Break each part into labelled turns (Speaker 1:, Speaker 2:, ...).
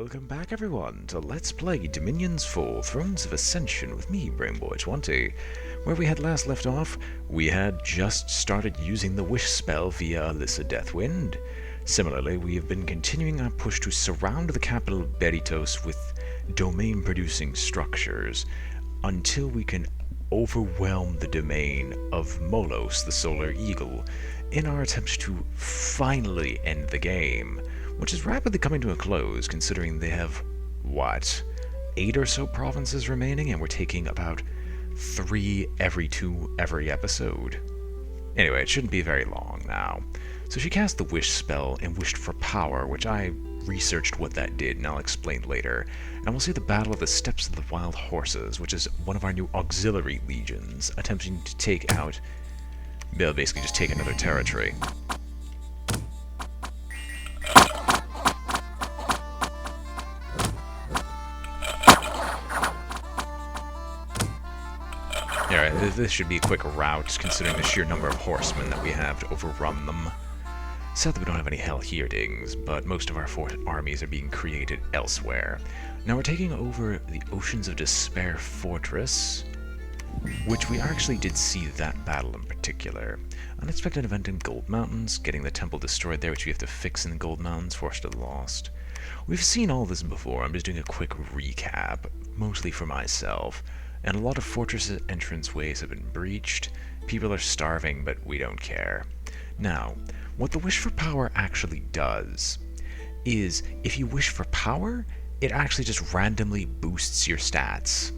Speaker 1: Welcome back everyone to Let's Play Dominions 4 Thrones of Ascension with me, BrainBoy 20. Where we had last left off, we had just started using the Wish spell via Alyssa Deathwind. Similarly, we have been continuing our push to surround the capital of Beritos with domain-producing structures until we can overwhelm the domain of Molos, the Solar Eagle, in our attempt to finally end the game, which is rapidly coming to a close considering they have, what, 8 or so provinces remaining, and we're taking about 3 every episode. Anyway, it shouldn't be very long now. So she cast the Wish spell and wished for power, which I researched what that did, and I'll explain later. And we'll see the Battle of the Steppes of the Wild Horses, which is one of our new auxiliary legions, attempting to take out, they'll basically just take another territory. Alright, this should be a quick rout, considering the sheer number of horsemen that we have to overrun them. Sadly, we don't have any Hell Heardings, but most of our armies are being created elsewhere. Now we're taking over the Oceans of Despair Fortress, which we actually did see that battle in particular. Unexpected event in Gold Mountains, getting the temple destroyed there, which we have to fix in the Gold Mountains, forced to the Lost. We've seen all this before, I'm just doing a quick recap, mostly for myself. And a lot of fortress entranceways have been breached. People are starving, but we don't care. Now, what the Wish for Power actually does is, if you wish for power, it actually just randomly boosts your stats.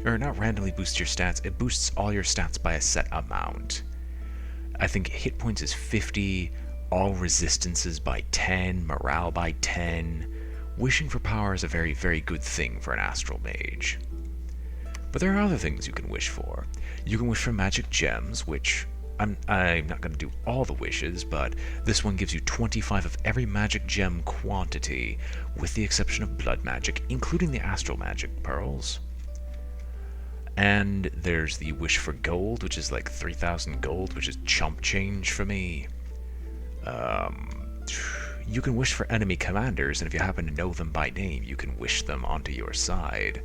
Speaker 1: Or not randomly boosts your stats, it boosts all your stats by a set amount. I think hit points is 50, all resistances by 10, morale by 10. Wishing for power is a very, very good thing for an astral mage. But there are other things you can wish for. You can wish for magic gems, which I'm not going to do all the wishes, but this one gives you 25 of every magic gem quantity, with the exception of blood magic, including the astral magic pearls. And there's the wish for gold, which is like 3,000 gold, which is chump change for me. You can wish for enemy commanders, and if you happen to know them by name, you can wish them onto your side.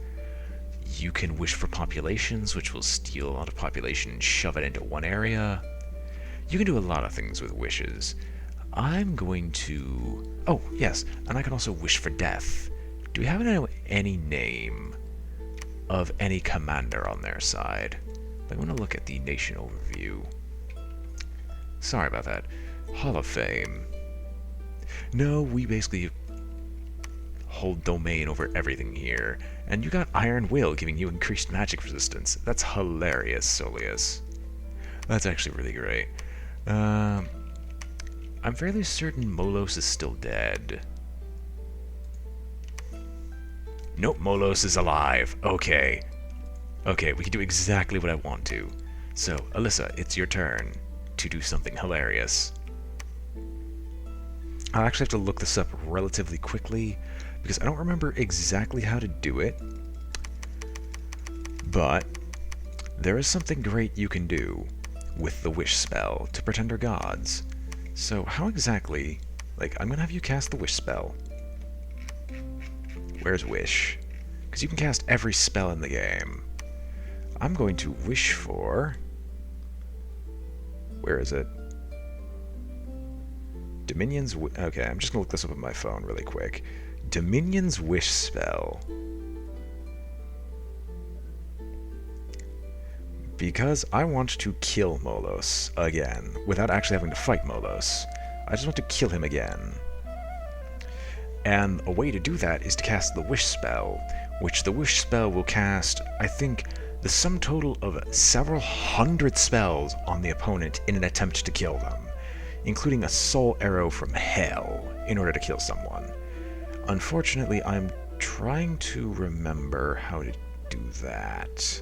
Speaker 1: You can wish for populations, which will steal a lot of population and shove it into one area. You can do a lot of things with wishes. I'm going to... Oh, yes, and I can also wish for death. Do we have any name of any commander on their side? I want to look at the nation overview. Sorry about that. Hall of Fame. No, we basically hold domain over everything here. And you got Iron Will giving you increased magic resistance. That's hilarious, Soleus. That's actually really great. I'm fairly certain Molos is still dead. Nope, Molos is alive. Okay. Okay, we can do exactly what I want to. So, Alyssa, it's your turn to do something hilarious. I'll actually have to look this up relatively quickly, because I don't remember exactly how to do it, but there is something great you can do with the Wish spell to pretend are gods. So how exactly, I'm gonna have you cast the Wish spell. Where's Wish? Because you can cast every spell in the game. I'm going to wish for... Where is it? Dominion's... Okay, I'm just gonna look this up on my phone really quick. Dominion's Wish spell. Because I want to kill Molos again, without actually having to fight Molos. I just want to kill him again. And a way to do that is to cast the Wish spell, which the Wish spell will cast, I think, the sum total of several hundred spells on the opponent in an attempt to kill them, including a soul arrow from hell in order to kill someone. Unfortunately, I'm trying to remember how to do that.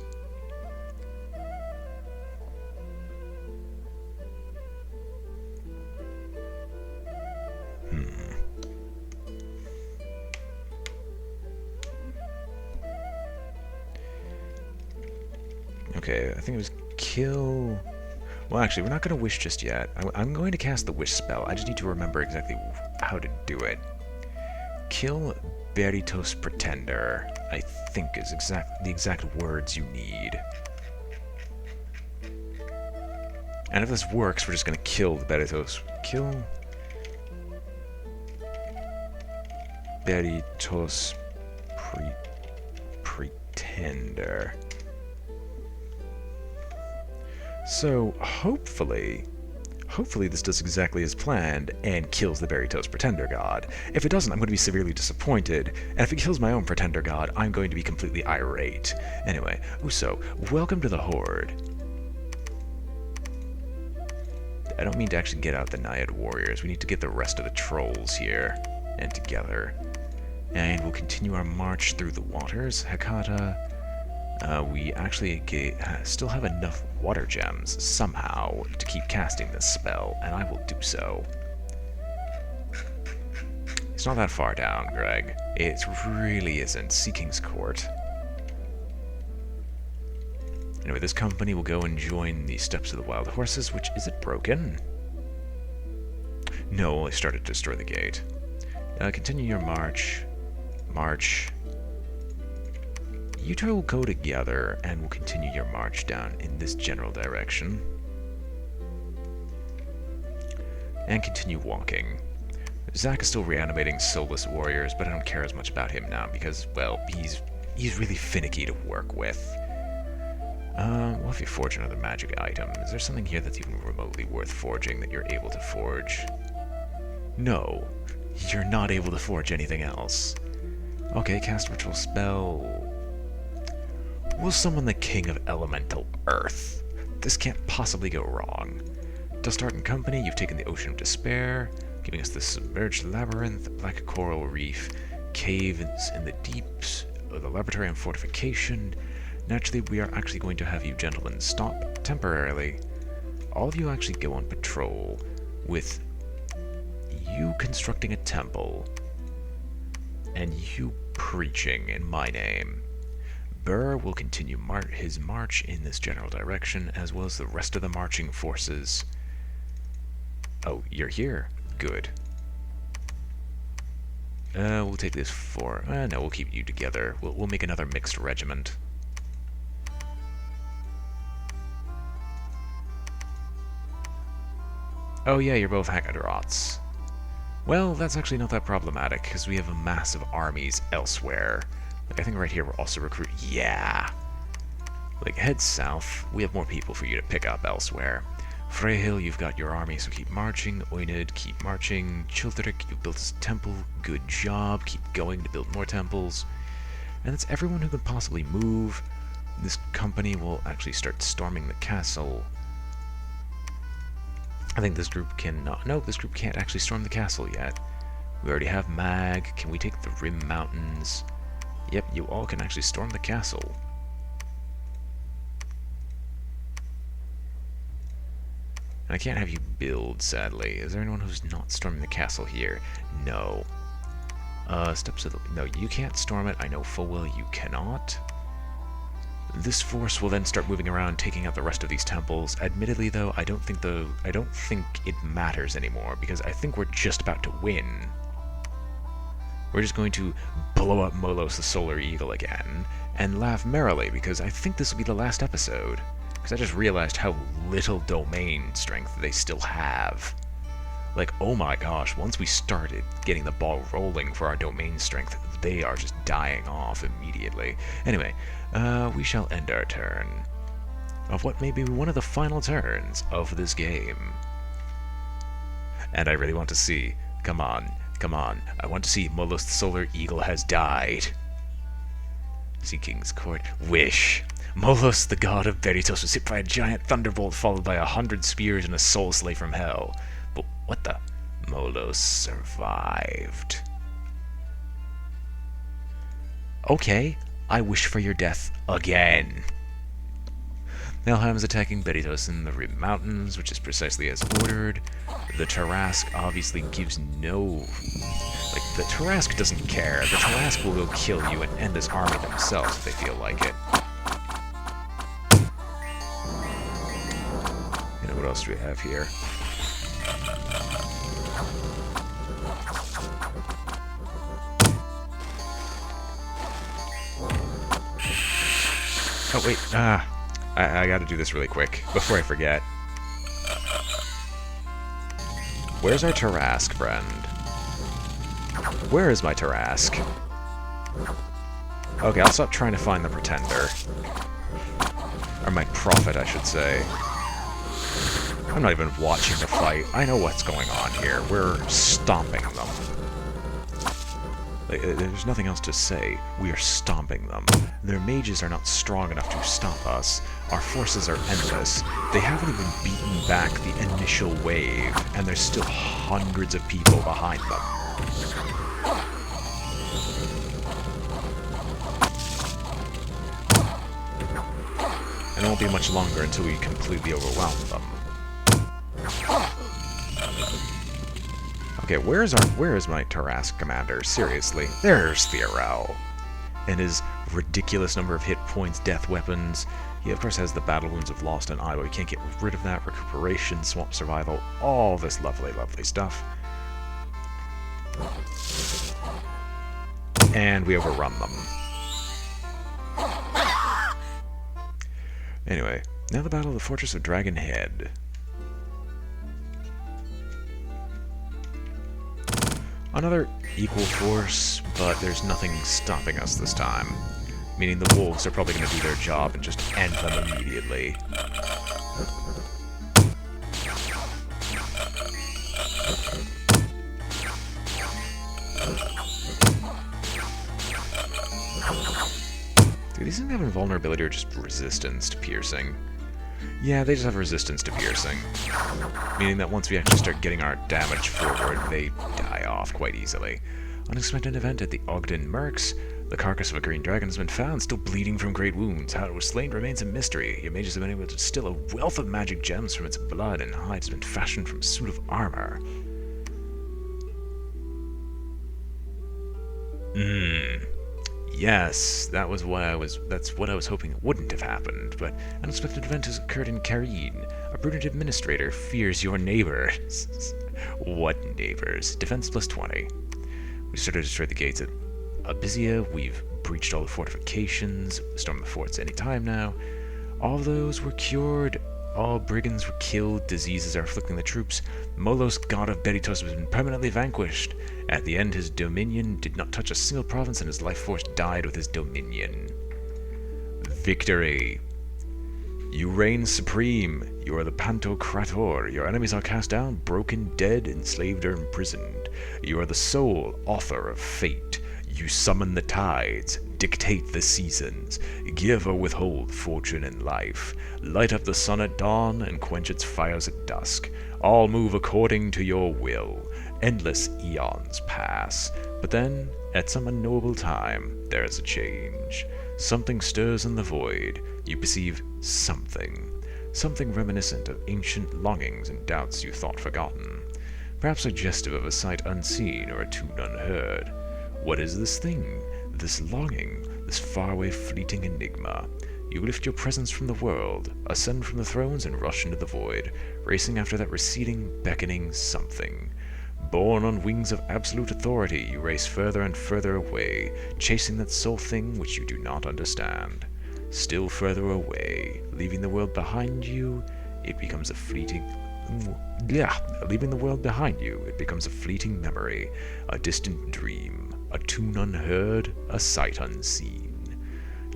Speaker 1: Okay, I think it was kill... Well, actually, we're not going to wish just yet. I'm going to cast the Wish spell. I just need to remember exactly how to do it. Kill Beritos Pretender, I think is the exact words you need. And if this works, we're just gonna kill the Beritos. Kill Beritos Pretender. So, hopefully this does exactly as planned and kills the Beritos Pretender God. If it doesn't, I'm going to be severely disappointed, and if it kills my own Pretender God, I'm going to be completely irate. Anyway, Uso, welcome to the Horde. I don't mean to actually get out the Naiad warriors. We need to get the rest of the trolls here and together. And we'll continue our march through the waters. Hekata, we actually still have enough water gems somehow to keep casting this spell, and I will do so. It's not that far down, Greg. It really isn't. Sea King's Court. Anyway, this company will go and join the Steps of the Wild Horses, which, is it broken? No, I started to destroy the gate. Continue your march. March. You two will go together, and will continue your march down in this general direction. And continue walking. Zack is still reanimating soulless warriors, but I don't care as much about him now, because, well, he's really finicky to work with. Well, if you forge another magic item, is there something here that's even remotely worth forging that you're able to forge? No, you're not able to forge anything else. Okay, cast ritual spell. We'll summon the King of Elemental Earth. This can't possibly go wrong. Dustart and Company, you've taken the Ocean of Despair, giving us the Submerged Labyrinth, Black Coral Reef, Caves in the Deeps, the Laboratory and Fortification. Naturally, we are actually going to have you gentlemen stop temporarily. All of you actually go on patrol, with you constructing a temple, and you preaching in my name. Burr will continue his march in this general direction, as well as the rest of the marching forces. Oh, you're here. Good. We'll take this for... no, we'll keep you together. We'll make another mixed regiment. Oh yeah, you're both Hangadrotts. Well, that's actually not that problematic, because we have massive armies elsewhere. Like, I think right here we're also recruiting... Yeah! Like, head south. We have more people for you to pick up elsewhere. Freyhill, you've got your army, so keep marching. Oynid, keep marching. Childeric, you built this temple. Good job. Keep going to build more temples. And that's everyone who could possibly move. This company will actually start storming the castle. I think this group cannot... No, this group can't actually storm the castle yet. We already have Mag. Can we take the Rim Mountains? Yep, you all can actually storm the castle. And I can't have you build, sadly. Is there anyone who's not storming the castle here? No. Steps of the... No, you can't storm it. I know full well you cannot. This force will then start moving around, taking out the rest of these temples. Admittedly, though, I don't think it matters anymore, because I think we're just about to win. We're just going to blow up Molos the Solar Eagle again, and laugh merrily, because I think this will be the last episode. Because I just realized how little domain strength they still have. Like, oh my gosh, once we started getting the ball rolling for our domain strength, they are just dying off immediately. Anyway, we shall end our turn of what may be one of the final turns of this game. And I really want to see, come on, I want to see Molos the Solar Eagle has died. Sea King's Court, wish. Molos, the god of Beritos, was hit by a giant thunderbolt followed by 100 spears and a soul slay from hell. But what the? Molos survived. Okay, I wish for your death again. Nelheim is attacking Beritos in the Rim Mountains, which is precisely as ordered. The Tarask obviously gives no... Like, the Tarask doesn't care. The Tarask will go kill you and end this army themselves if they feel like it. You know, what else do we have here? Oh, wait. I gotta do this really quick, before I forget. Where's our Tarask, friend? Where is my Tarask? Okay, I'll stop trying to find the Pretender. Or my Prophet, I should say. I'm not even watching the fight. I know what's going on here. We're stomping them. There's nothing else to say. We are stomping them. Their mages are not strong enough to stop us. Our forces are endless. They haven't even beaten back the initial wave, and there's still hundreds of people behind them. And it won't be much longer until we completely overwhelm them. Okay, where is my Tarask commander? Seriously, there's Theorel. And his ridiculous number of hit points, death weapons. He of course has the battle wounds of Lost and Eye, but we can't get rid of that. Recuperation, swamp survival, all this lovely, lovely stuff. And we overrun them. Anyway, now the battle of the Fortress of Dragon Head. Another equal force, but there's nothing stopping us this time. Meaning the wolves are probably going to do their job and just end them immediately. Do these things have invulnerability or just resistance to piercing? Yeah, they just have resistance to piercing. Meaning that once we actually start getting our damage forward, they die off quite easily. Unexpected event at the Ogden Mercs. The carcass of a green dragon has been found, still bleeding from great wounds. How it was slain remains a mystery. Your mages have been able to distill a wealth of magic gems from its blood, and hide has been fashioned from a suit of armor. Yes, that's what I was hoping wouldn't have happened, but an unexpected event has occurred in Kareen. A prudent administrator fears your neighbors. What neighbors? Defense plus 20. We started to destroy the gates at Abysia. We've breached all the fortifications. Storm the forts any time now. All those were cured. All brigands were killed. Diseases are afflicting the troops. Molos, god of Beritos, has been permanently vanquished. At the end, his dominion did not touch a single province, and his life force died with his dominion. Victory! You reign supreme. You are the Pantocrator. Your enemies are cast down, broken, dead, enslaved, or imprisoned. You are the sole author of fate. You summon the tides, dictate the seasons, give or withhold fortune and life, light up the sun at dawn and quench its fires at dusk. All move according to your will. Endless eons pass, but then, at some unknowable time, there is a change. Something stirs in the void. You perceive something. Something reminiscent of ancient longings and doubts you thought forgotten. Perhaps suggestive of a sight unseen or a tune unheard. What is this thing? This longing? This faraway fleeting enigma? You lift your presence from the world, ascend from the thrones, and rush into the void, racing after that receding, beckoning something. Borne on wings of absolute authority, you race further and further away, chasing that sole thing which you do not understand. Still further away, leaving the world behind you, it becomes a fleeting... leaving the world behind you, it becomes a fleeting memory, a distant dream, a tune unheard, a sight unseen.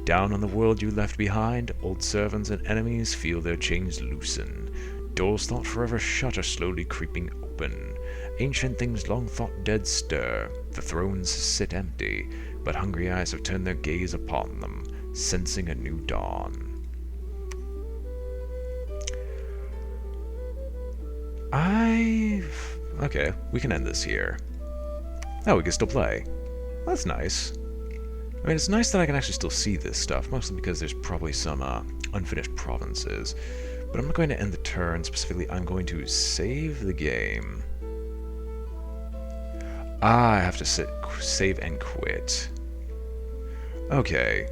Speaker 1: Down on the world you left behind, old servants and enemies feel their chains loosen. Doors thought forever shut are slowly creeping open. Ancient things long thought dead stir. The thrones sit empty, but hungry eyes have turned their gaze upon them, sensing a new dawn. Okay, we can end this here. Oh, we can still play. That's nice. I mean, it's nice that I can actually still see this stuff, mostly because there's probably some unfinished provinces. But I'm not going to end the turn. Specifically, I'm going to save the game. I have to save and quit. Okay.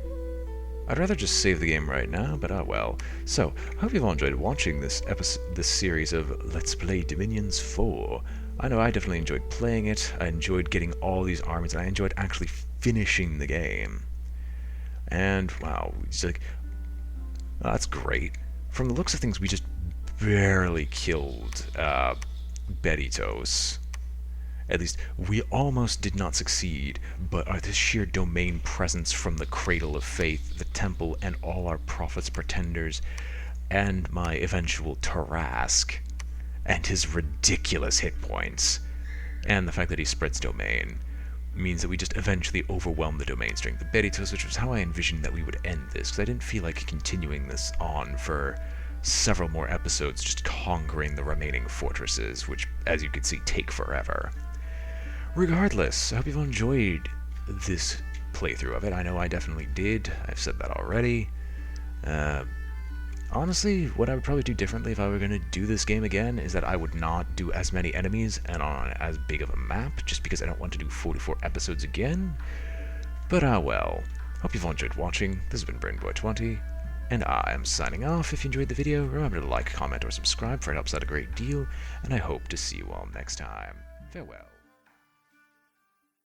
Speaker 1: I'd rather just save the game right now, but oh well. So, I hope you've all enjoyed watching this series of Let's Play Dominions 4. I know I definitely enjoyed playing it. I enjoyed getting all these armies, and I enjoyed actually finishing the game. And wow, it's like That's great. From the looks of things, we just barely killed Beditos. At least, we almost did not succeed, but the sheer domain presence from the Cradle of Faith, the Temple, and all our prophets pretenders, and my eventual Tarask, and his ridiculous hit points, and the fact that he spreads domain, means that we just eventually overwhelm the domain strength. The Beditos, which was how I envisioned that we would end this, because I didn't feel like continuing this on for several more episodes, just conquering the remaining fortresses, which, as you can see, take forever. Regardless, I hope you've enjoyed this playthrough of it. I know I definitely did. I've said that already. Honestly, what I would probably do differently if I were going to do this game again is that I would not do as many enemies and on as big of a map, just because I don't want to do 44 episodes again. But well. Hope you've all enjoyed watching. This has been BrainBoy20, and I am signing off. If you enjoyed the video, remember to like, comment, or subscribe, for it helps out a great deal, and I hope to see you all next time. Farewell.